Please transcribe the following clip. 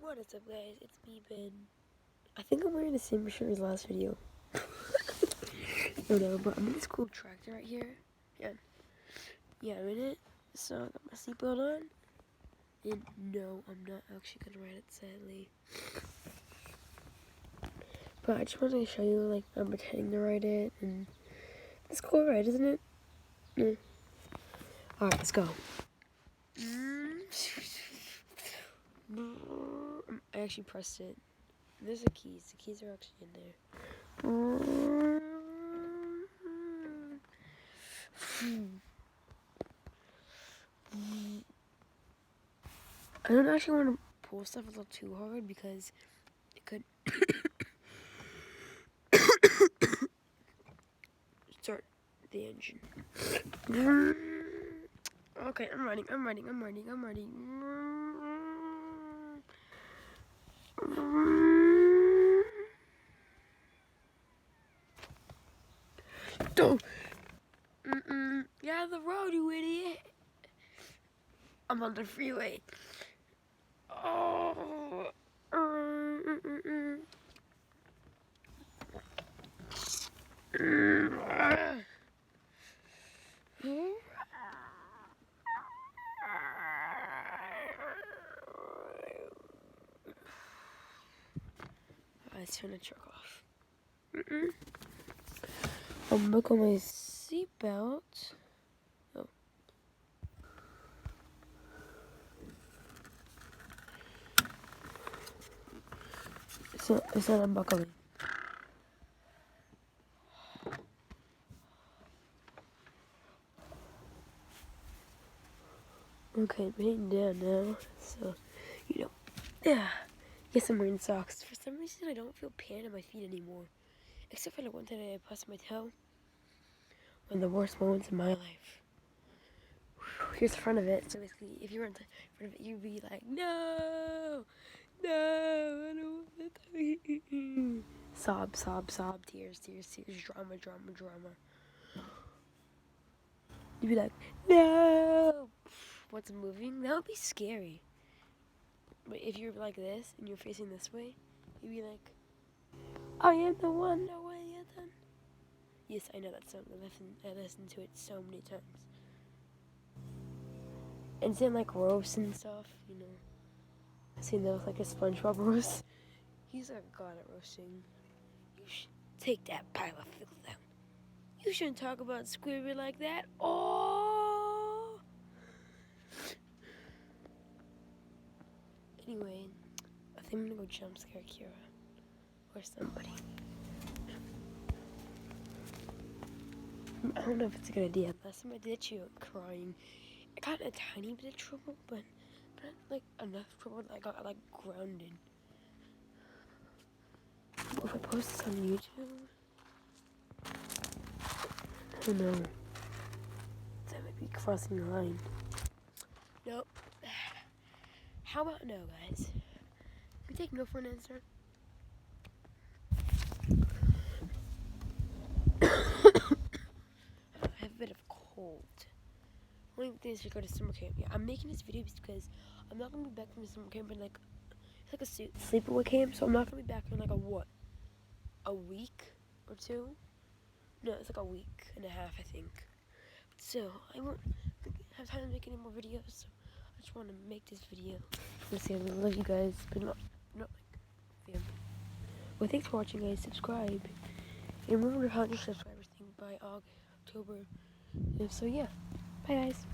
What is up, guys? It's me, Ben. I think I'm wearing the same shirt as last video. No, but I'm in this cool tractor right here. Yeah, I'm in it. So I got my seatbelt on. And no, I'm not actually gonna ride it, sadly. But I just wanted to show you, like, I'm pretending to ride it, and it's cool, right? Isn't it? Yeah. Alright, let's go. I actually pressed it. There's the keys. The keys are actually in there. I don't actually want to pull stuff a little too hard because it could start the engine. Okay, I'm ready. Don't. Get out of the road, you idiot. I'm on the freeway. Oh. Let's turn the truck off. I'm buckle my seatbelt. Oh. It's not unbuckling. Okay, I'm heading down now, so, yeah. Yes, I'm wearing socks. For some reason, I don't feel pain in my feet anymore. Except for the one time I pressed my toe. One of the worst moments in my life. Here's the front of it. So basically, if you were in front of it, you'd be like, no, I don't want to. Sob, tears, drama. You'd be like, no. What's moving? That would be scary. But if you're like this and you're facing this way, you'd be like, I am the one, no way, then. Yes, I know that song. I listened to it so many times. And it's in like roast and stuff, I've seen those like a SpongeBob roast. He's a god at roasting. You should take that pile of filth down. You shouldn't talk about Squidward like that. Oh! Anyway, I think I'm gonna go jump scare Kira. Or somebody. I don't know if it's a good idea. Last time I did, she was crying. I got in a tiny bit of trouble, but not like enough trouble that I got like grounded. If I post this on YouTube, I don't know. That might be crossing the line. Nope. How about no, guys? We take no for an answer. I have a bit of cold. Only thing is to go to summer camp. Yeah, I'm making this video because I'm not gonna be back from the summer camp in like it's like a sleepaway camp, so I'm not gonna be back in like a week or two. No, it's like a week and a half, I think. But still, I won't have time to make any more videos, so I just want to make this video. I want to say I love you guys, but not like family. Well, thanks for watching, guys. Subscribe. And remember 100 subscribers thing by October. So yeah, bye guys.